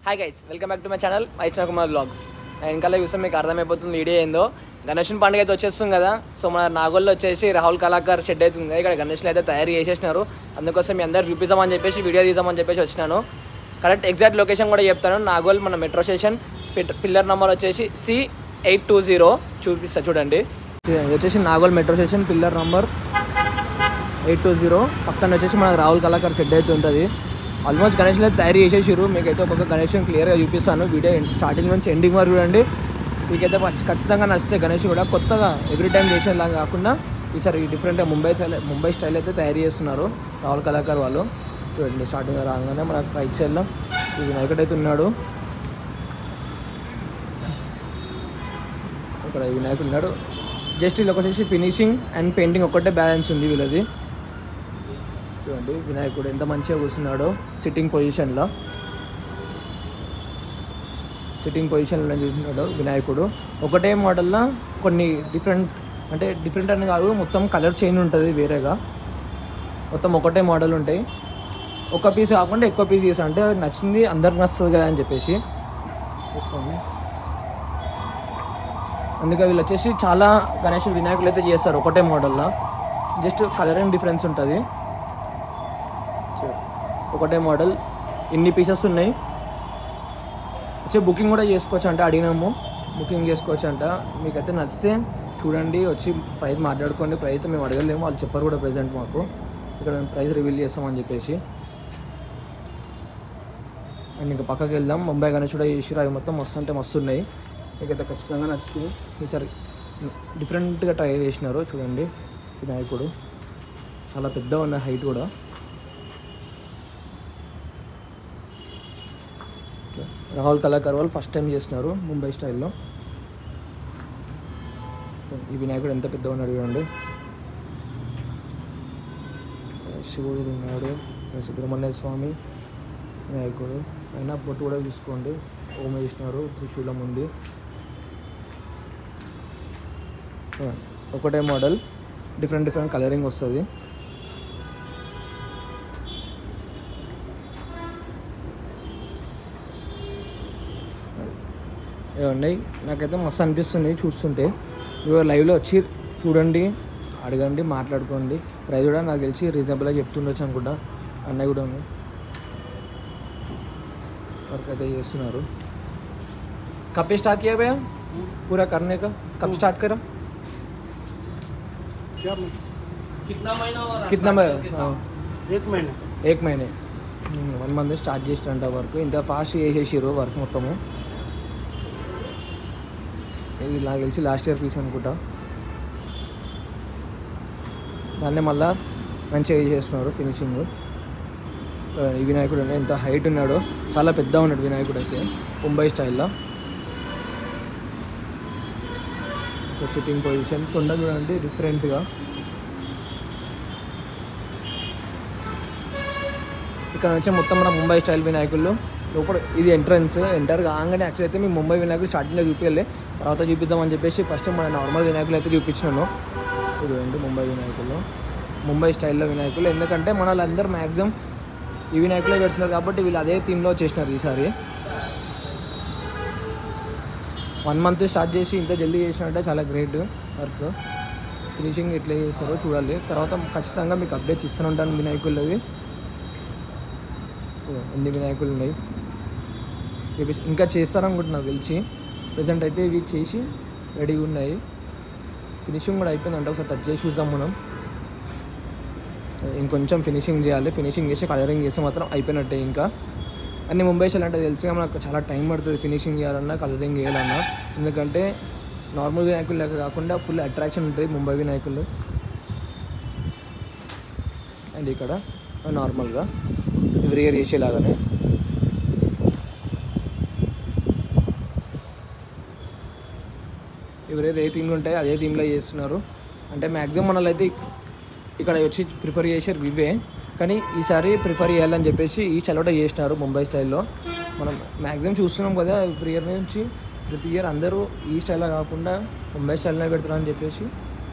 Hi guys, welcome back to my channel Vaishnav Kumar vlogs. ఇంకా చూస్తే మీకు అర్థమైపోతుంది వీడియో ఏందో. గణేషన్ పండుగ అయితే వచ్చేస్తుంది కదా. సో మన నాగోల్లో వచ్చేసి రాహుల్ కళాకార్ షెడ్ అవుతుంది కదా. ఇక్కడ గణేష్లు అయితే తయారు చేసేసినారు. అందుకోసం మీ అందరు చూపిద్దామని చెప్పేసి వీడియో తీద్దామని చెప్పేసి వచ్చినాను. కరెక్ట్ ఎగ్జాక్ట్ లొకేషన్ కూడా చెప్తాను. నాగోల్ మన మెట్రో స్టేషన్ పిల్లర్ నెంబర్ వచ్చేసి C820 చూపిస్తా చూడండి. ఇది వచ్చేసి Nagole metro station pillar number 820. పక్కన వచ్చేసి మన రాహుల్ కళాకార్ షెడ్ అయితే ఉంటుంది. ఆల్మోస్ట్ గణేష్లు అయితే తయారు చేసేసారు. మీకైతే ఒక్కొక్క గణేష్ క్లియర్గా చూపిస్తాను. వీడియో స్టార్టింగ్ నుంచి ఎండింగ్ వరకు చూడండి. మీకైతే ఖచ్చితంగా నచ్చితే గణేష్ కూడా కొత్తగా ఎవ్రీ టైం చేసేలాగా కాకుండా ఈసారి డిఫరెంట్గా ముంబై స్టైల్ అయితే తయారు చేస్తున్నారు రాహుల్ కళాకార్ వాళ్ళు. చూడండి స్టార్టింగ్ రాగానే మనకు రైట్ సైడ్లో ఈ వినాయకుడు అయితే ఉన్నాడు. ఇక్కడ వినాయకుడు ఉన్నాడు. జస్ట్ వీళ్ళకి వచ్చేసి ఫినిషింగ్ అండ్ పెయింటింగ్ ఒక్కటే బ్యాలెన్స్ ఉంది వీళ్ళది. చూడండి వినాయకుడు ఎంత మంచిగా కూర్చున్నాడో సిట్టింగ్ పొజిషన్లో చూస్తున్నాడు వినాయకుడు. ఒకటే మోడల్లో కొన్ని డిఫరెంట్ అని కాదు, మొత్తం కలర్ చేంజ్ ఉంటుంది వేరేగా. మొత్తం ఒకటే మోడల్ ఉంటాయి. ఒక పీస్ కాకుండా ఎక్కువ పీస్ చేసా అంటే నచ్చింది అందరికి నచ్చుతుంది కదా అని చెప్పేసి చూసుకోండి. అందుకే వీళ్ళు వచ్చేసి చాలా గణేష్ వినాయకులు అయితే చేస్తారు ఒకటే మోడల్లో. జస్ట్ కలరింగ్ డిఫరెన్స్ ఉంటుంది. ఒకటే మోడల్ ఇన్ని పీసెస్ ఉన్నాయి. వచ్చి బుకింగ్ కూడా చేసుకోవచ్చు అంట. అడిగినాము బుకింగ్ చేసుకోవచ్చు అంట. మీకైతే నచ్చితే చూడండి, వచ్చి ప్రైస్ మాట్లాడుకోండి. ప్రైస్ అయితే మేము అడగలేము, వాళ్ళు చెప్పారు కూడా ప్రెజెంట్ మాకు. ఇక్కడ మేము ప్రైస్ రివీల్ చేస్తామని చెప్పేసి. అండ్ ఇంకా పక్కకి వెళ్దాం. ముంబై గణేష్ కూడా చేసిరు. అవి మొత్తం మస్తు అంటే మస్తు ఉన్నాయి. మీకైతే ఖచ్చితంగా నచ్చుతుంది. ఈసారి డిఫరెంట్గా ట్రై చేసినారు. చూడండి వినాయకుడు చాలా పెద్దగా ఉన్న హైట్ కూడా. రాహుల్ కళాకార్ వాళ్ళు ఫస్ట్ టైం చేస్తున్నారు ముంబై స్టైల్లో. ఈ వినాయకుడు ఎంత పెద్దగా ఉన్నాడు చూడండి. శివుడు ఉన్నాడు, సుబ్రహ్మణ్య స్వామి వినాయకుడు. అయినా పొట్టు కూడా చూసుకోండి, ఓం వేసినారు, త్రిశూలం ఉంది. ఒకటే మోడల్ డిఫరెంట్ కలరింగ్ వస్తుంది. ఉన్నాయి. నాకైతే మస్తు అనిపిస్తుంది చూస్తుంటే. ఇవాళ లైవ్లో వచ్చి చూడండి, అడగండి, మాట్లాడుకోండి. ప్రైస్ కూడా నాకు తెలిసి రీజనబుల్గా చెప్తుండొచ్చు అనుకుంటా. అన్నయ్య కూడా ఉంది, వర్క్ అయితే చేస్తున్నారు. कब स्टार्ट किया भैया पूरा करने का? कब स्टार्ट करा? कितना महीना? एक महीने 1 మంత్ స్టార్ట్ చేసినంట వర్క్. ఇంత ఫాస్ట్ చేసేసారు వర్క్ మొత్తము. ఇది నాకు తెలిసి లాస్ట్ ఇయర్ పీస్ అనుకుంటా. దాన్నే మళ్ళీ మంచిగా చేస్తున్నారు ఫినిషింగ్. ఈ వినాయకుడు ఎంత హైట్ ఉన్నాడో, చాలా పెద్ద ఉన్నాడు వినాయకుడు అయితే ముంబై స్టైల్లో. సిట్టింగ్ పొజిషన్ తొండ చూడండి డిఫరెంట్గా. ఇక్కడ నుంచి మొత్తం మన ముంబై స్టైల్ వినాయకులు లోపల. ఇది ఎంటర్ కాగానే యాక్చువల్ అయితే మేము ముంబై వినాయకులు స్టార్టింగ్లో చూపించలే, తర్వాత చూపిద్దామని చెప్పేసి ఫస్ట్ మన నార్మల్ వినాయకులు అయితే చూపించినాను. చూడండి ముంబై వినాయకులు, ముంబై స్టైల్లో వినాయకులు. ఎందుకంటే మన వాళ్ళందరూ మ్యాక్సిమం ఈ వినాయకులే పెడుతున్నారు కాబట్టి వీళ్ళు అదే థీమ్లో వచ్చేసినారు ఈసారి. 1 మంత్ స్టార్ట్ చేసి ఇంత జల్దీ చేసినట్టే చాలా గ్రేట్ వర్క్. ఫినిషింగ్ ఎట్లా చేస్తారో చూడాలి. తర్వాత ఖచ్చితంగా మీకు అప్డేట్స్ ఇస్తూనే ఉంటాను వినాయకులవి. ఎన్ని వినాయకులు ఉన్నాయి ఇంకా చేస్తారనుకుంటున్నా తెలిసి. ప్రెజెంట్ అయితే ఇవి చేసి రెడీగా ఉన్నాయి. ఫినిషింగ్ కూడా అయిపోయిందంటే ఒకసారి టచ్ చేసి చూద్దాం మనం. ఇంకొంచెం ఫినిషింగ్ చేయాలి. ఫినిషింగ్ చేసి కలరింగ్ చేస్తే మాత్రం అయిపోయినట్టే. ఇంకా అన్ని ముంబై స్టైల్ అంటే తెలిసిగా మనకు చాలా టైం పడుతుంది ఫినిషింగ్ చేయాలన్నా, కలరింగ్ చేయాలన్నా. ఎందుకంటే నార్మల్ వినాయకులు లెక్క కాకుండా ఫుల్ అట్రాక్షన్ ఉంటుంది ముంబై వినాయకులు. అండ్ ఇక్కడ నార్మల్గా ఎవ్రీ ఇయర్ చేసేలాగానే ఎవరైతే ఏ థీమ్లు ఉంటాయో అదే థీమ్లో చేస్తున్నారు. అంటే మ్యాక్సిమం మనలో అయితే ఇక్కడ వచ్చి ప్రిఫర్ చేసారు ఇవే, కానీ ఈసారి ప్రిఫర్ చేయాలని చెప్పేసి ఈ చలోట చేసినారు ముంబై స్టైల్లో. మనం మ్యాక్సిమం చూస్తున్నాం కదా ఎవ్రీ ఇయర్ నుంచి. ప్రతి ఇయర్ అందరూ ఈ స్టైల్లో కాకుండా ముంబై స్టైల్లో పెడతారని చెప్పేసి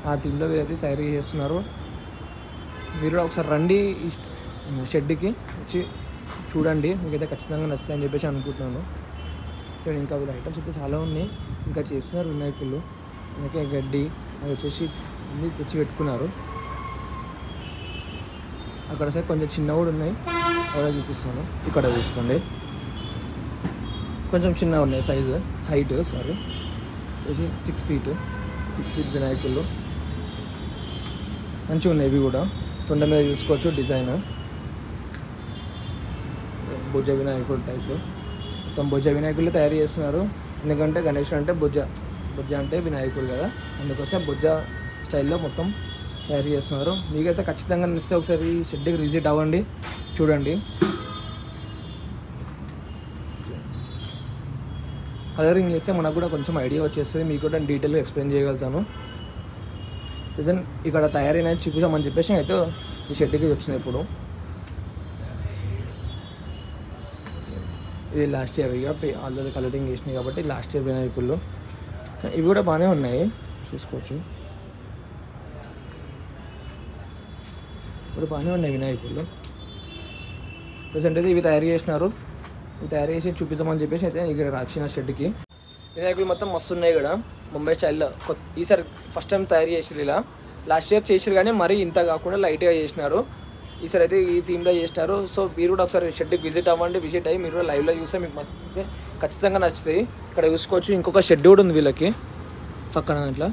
ఆ థీమ్లో వీరైతే తయారు చేస్తున్నారు. మీరు ఒకసారి రండి షెడ్కి వచ్చి చూడండి, మీకైతే ఖచ్చితంగా నచ్చుతాయని చెప్పేసి అనుకుంటున్నాను. చూడండి, ఇంకా వీళ్ళ ఐటమ్స్ అయితే చాలా ఉన్నాయి, ఇంకా చేస్తున్నారు వినాయకులు. ఇంకా గడ్డి అది వచ్చేసి అన్నీ తెచ్చి పెట్టుకున్నారు. అక్కడ సైడ్ కొంచెం చిన్న కూడా ఉన్నాయి, అక్కడ చూపిస్తాను. ఇక్కడ చూసుకోండి, కొంచెం చిన్నగా ఉన్నాయి సైజు, హైట్ సారీ వచ్చి 6 feet వినాయకులు మంచిగా ఉన్నాయి. ఇవి కూడా తొండ మీద చూసుకోవచ్చు, డిజైన్ భుజ వినాయకుడు టైప్. మొత్తం భుజ వినాయకులు తయారు చేస్తున్నారు, ఎందుకంటే గణేశుడు అంటే భుజ అంటే వినాయకుడు కదా, అందుకోసం భుజ స్టైల్లో మొత్తం తయారు చేస్తున్నారు. మీకైతే ఖచ్చితంగా నచ్చితే ఒకసారి షెడ్కి విజిట్ అవ్వండి, చూడండి. కలరింగ్ చేస్తే మనకు కూడా కొంచెం ఐడియా వచ్చేస్తుంది, మీకు కూడా డీటెయిల్గా ఎక్స్ప్లెయిన్ చేయగలుగుతాను. రీజన్ ఇక్కడ తయారైన చూపిస్తామని చెప్పేసి అయితే ఈ షెడ్కి వచ్చినాయి. ఇప్పుడు ఇది లాస్ట్ ఇయర్ ఇక ఆల్రెడీ కలరింగ్ చేసినాయి కాబట్టి లాస్ట్ ఇయర్ వినాయకులు. ఇవి కూడా బాగానే ఉన్నాయి, చూసుకోవచ్చు. ఇప్పుడు బాగానే ఉన్నాయి వినాయకులు. ప్రజెంట్ అయితే ఇవి తయారు చేసినారు, ఇవి తయారు చేసి చూపిస్తామని చెప్పేసి అయితే ఇక్కడ వచ్చిన షెడ్కి. వినాయకులు మొత్తం మస్తు ఉన్నాయి ఇక్కడ, ముంబై స్టైల్లో. ఈసారి ఫస్ట్ టైం తయారు చేసారు ఇలా. లాస్ట్ ఇయర్ చేసారు కానీ మరీ ఇంత కాకుండా లైట్గా చేసినారు. ఈసారి అయితే ఈ థీమ్లో చేసినారు. సో మీరు కూడా ఒకసారి షెడ్కి విజిట్ అవ్వండి, విజిట్ అయ్యి మీరు కూడా లైవ్లో చూస్తే మీకు మస్తు ఖచ్చితంగా నచ్చుతాయి. ఇక్కడ చూసుకోవచ్చు, ఇంకొక షెడ్ కూడా ఉంది వీళ్ళకి పక్కన, అట్లా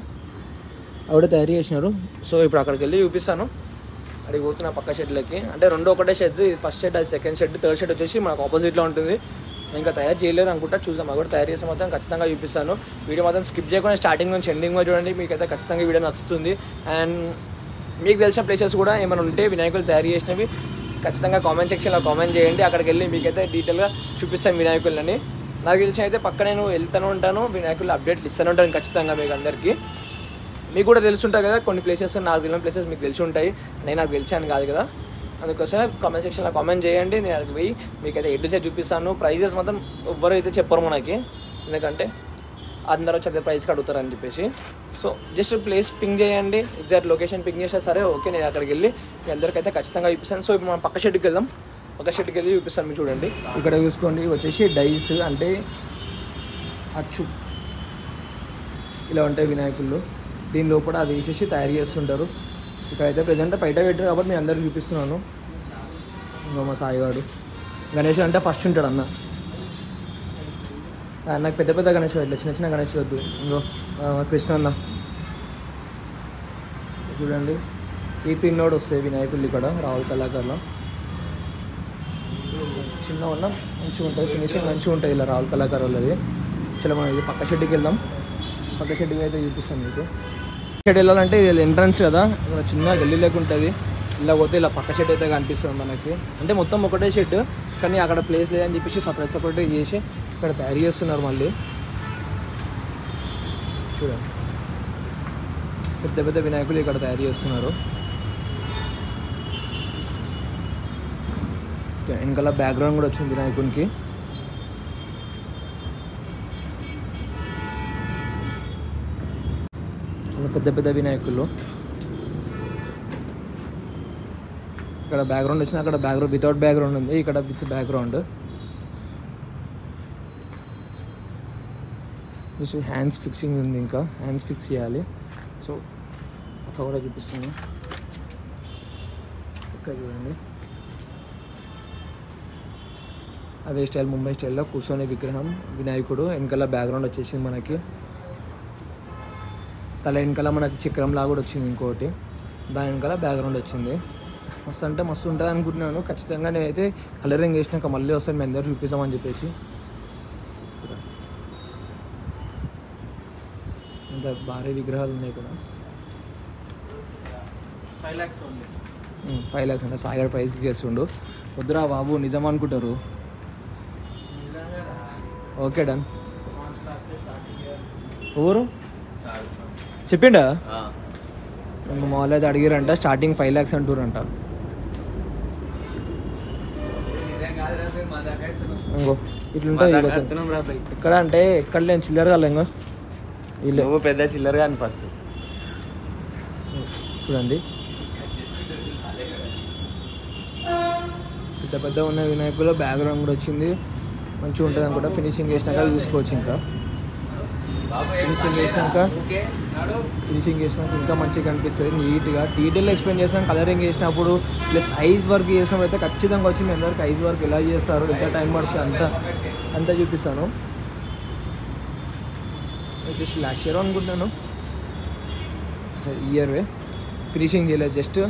ఆవిడ తయారు చేసినారు. సో ఇప్పుడు అక్కడికి వెళ్ళి చూపిస్తాను. అడిగి పోతున్నా పక్క షెడ్లకి, అంటే రెండు ఒకటే షెడ్స్, ఇది ఫస్ట్ షెడ్, అది సెకండ్ షెడ్, థర్డ్ షెడ్ వచ్చేసి మనకు ఆపోజిట్లో ఉంటుంది. ఇంకా తయారు చేయలేరు అనుకుంటా, చూద్దాం. అది కూడా తయారు చేస్తే మాత్రం ఖచ్చితంగా చూపిస్తాను. వీడియో మాత్రం స్కిప్ చేయకుండా స్టార్టింగ్ నుంచి ఎండింగ్ చూడండి, మీకైతే ఖచ్చితంగా వీడియో నచ్చుతుంది. అండ్ మీకు తెలిసిన ప్లేసెస్ కూడా ఏమైనా ఉంటే వినాయకులు తయారు చేసినవి ఖచ్చితంగా కామెంట్ సెక్షన్లో కామెంట్ చేయండి, అక్కడికి వెళ్ళి మీకైతే డీటెయిల్గా చూపిస్తాను వినాయకులని. నాకు తెలిసిన అయితే పక్క నేను వెళ్తూనే ఉంటాను, వినాయకులు అప్డేట్లు ఇస్తూనే ఉంటాను ఖచ్చితంగా మీకు అందరికీ. మీకు కూడా తెలుసుంటుంది కదా, కొన్ని ప్లేసెస్ నాకు తెలియని ప్లేసెస్ మీకు తెలిసి ఉంటాయి, నేను నాకు తెలిసాను కాదు కదా, అందుకోసం కామెంట్ సెక్షన్లో కామెంట్ చేయండి. నేను అక్కడికి పోయి మీకైతే ఎడ్ సైడ్ చూపిస్తాను. ప్రైజెస్ మాత్రం ఎవరైతే చెప్పరు మనకి, ఎందుకంటే అందరూ వచ్చి అదే ప్రైస్కి అడుగుతారని చెప్పేసి. సో జస్ట్ ప్లేస్ పింగ్ చేయండి, ఎగ్జాక్ట్ లొకేషన్ పింగ్ చేస్తే సరే ఓకే, నేను అక్కడికి వెళ్ళి మీ అందరికైతే ఖచ్చితంగా చూపిస్తాను. సో ఇప్పుడు మనం పక్క షెడ్కి వెళ్దాం, పక్క షెడ్కి వెళ్ళి చూపిస్తాను. మీరు చూడండి, ఇక్కడ చూసుకోండి, వచ్చేసి డైస్ అంటే అచ్చు ఇలా ఉంటాయి వినాయకులు. దీని లోపల అది వేసేసి తయారు చేస్తుంటారు. ఇక్కడైతే ప్రజెంట్ బయట పెట్టారు కాబట్టి నేను అందరికి చూపిస్తున్నాను. ఇంకో మా సాయిగాడు గణేష్ అంటే ఫస్ట్ ఉంటాడు అన్న. నాకు పెద్ద పెద్ద గణేష్ ఇట్లా చిన్న చిన్న గణేష్ వద్దు. ఇంకో కృష్ణ అన్న చూడండి, ఈ తిన్నోడు వస్తాయి వినాయకులు ఇక్కడ రాహుల్ కళాకారులో. చిన్న ఉన్న మంచిగా ఉంటుంది, ఫినిషింగ్ మంచిగా ఉంటుంది ఇలా రాహుల్ కళాకారు వాళ్ళది. చలో మనం ఇది పక్క షెడ్కి వెళ్దాం, పక్క షెడ్కి అయితే చూపిస్తాం మీకు. షెడ్ వెళ్ళాలంటే ఇది ఎంట్రన్స్ కదా, ఇక్కడ చిన్న గల్లీ లేక ఉంటుంది, ఇలా పోతే ఇలా పక్క షెడ్ అయితే కనిపిస్తుంది మనకి. అంటే మొత్తం ఒకటే షెడ్ కానీ అక్కడ ప్లేస్ లేదని చెప్పేసి సపరేట్ చేసి ఇక్కడ తయారు చేస్తున్నారు. మళ్ళీ చూడండి, పెద్ద పెద్ద వినాయకులు ఇక్కడ తయారు చేస్తున్నారు. వెనకాల బ్యాక్గ్రౌండ్ కూడా వచ్చింది వినాయకునికి. పెద్ద పెద్ద వినాయకులు ఇక్కడ బ్యాక్గ్రౌండ్ వచ్చింది, అక్కడ బ్యాక్గ్రౌండ్ వితౌట్ బ్యాక్గ్రౌండ్ ఉంది, ఇక్కడ with background. Just hands fixing ఉంది, ఇంకా హ్యాండ్స్ ఫిక్స్ చేయాలి. సో అక్కడ కూడా చూపిస్తుంది, ఇక్కడ చూడండి. అదే స్టైల్ ముంబై స్టైల్లో కూర్చొని విగ్రహం వినాయకుడు, వెనకాల బ్యాక్గ్రౌండ్ వచ్చేసింది మనకి. తల వెనకాల మనకి చక్రం లాగా కూడా వచ్చింది ఇంకోటి, దాని వెనకాల బ్యాక్గ్రౌండ్ వచ్చింది. మస్తు అంటే మస్తు ఉంటుంది అనుకుంటున్నాను. ఖచ్చితంగా నేనైతే కలరింగ్ చేసినాక మళ్ళీ వస్తాను, మేము అందరూ చూపిస్తామని చెప్పేసి. ఇంత భారీ విగ్రహాలు ఉన్నాయి ఇక్కడ. 5 lakhs ఓన్లీ. 5 lakhs అంటే సాగర్ ప్రైస్కి చేస్తుండు. వద్దురా బాబు, నిజం అనుకుంటారు. Okay done. ఊరు చెప్పిండా ఇంకా మాల్ అయితే అడిగారంట, స్టార్టింగ్ 5 lakhs అంటారంట. ఇంకో ఇట్లుంటుంది ఇక్కడ, అంటే ఎక్కడ లేని చిల్లర కాలే. ఇంకా నువ్వు పెద్ద చిల్లర కానీ ఫస్ట్ చూడండి, పెద్ద పెద్ద ఉన్న వినాయకులు బ్యాక్గ్రౌండ్ కూడా వచ్చింది, మంచిగా ఉంటుంది అనుకుంటా. ఫినిషింగ్ చేసినాక చూసుకోవచ్చు. ఫినిషింగ్ చేసినాక ఇంకా మంచిగా కనిపిస్తుంది, నీట్గా డీటెయిల్ ఎక్స్ప్లెయిన్ చేస్తాను. కలరింగ్ చేసినప్పుడు ప్లస్ ఐస్ వర్క్ చేసినప్పుడు అయితే ఖచ్చితంగా వచ్చింది. అందరికి ఐస్ వర్క్ ఎలా చేస్తారు, ఎంత టైం పడుతుంది అంతా చూపిస్తాను. జస్ట్ లాస్ట్ ఇయర్ అనుకుంటున్నాను, ఇయర్వే ఫినిషింగ్ చేయలేదు, జస్ట్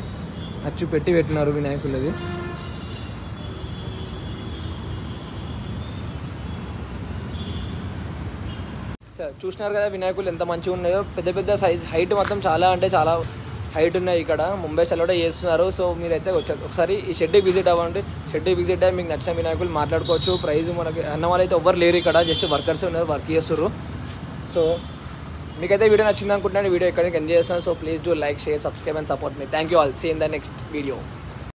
అచ్చు పెట్టినారు వినాయకులది. చూసినారు కదా వినాయకులు ఎంత మంచిగా ఉన్నాయో, పెద్ద పెద్ద సైజ్, హైట్ మాత్రం చాలా అంటే చాలా హైట్ ఉన్నాయి. ఇక్కడ ముంబై చలో చేస్తున్నారు. సో మీరైతే ఒకసారి ఈ షెడ్కి విజిట్ అవ్వండి. షెడ్కి విజిట్ అయ్యి మీకు నచ్చిన వినాయకులు మాట్లాడుకోవచ్చు. ప్రైస్ మనకి అన్న వాళ్ళు అయితే ఎవ్వరు లేరు ఇక్కడ, జస్ట్ వర్కర్స్ ఉన్నారు, వర్క్ చేస్తారు. సో మీకైతే వీడియో నచ్చింది అనుకుంటున్నాను. వీడియో ఎక్కడికి ఎంజాయ్ చేస్తున్నాను. So please do like, share, subscribe and support me. Thank you all. See in the next video.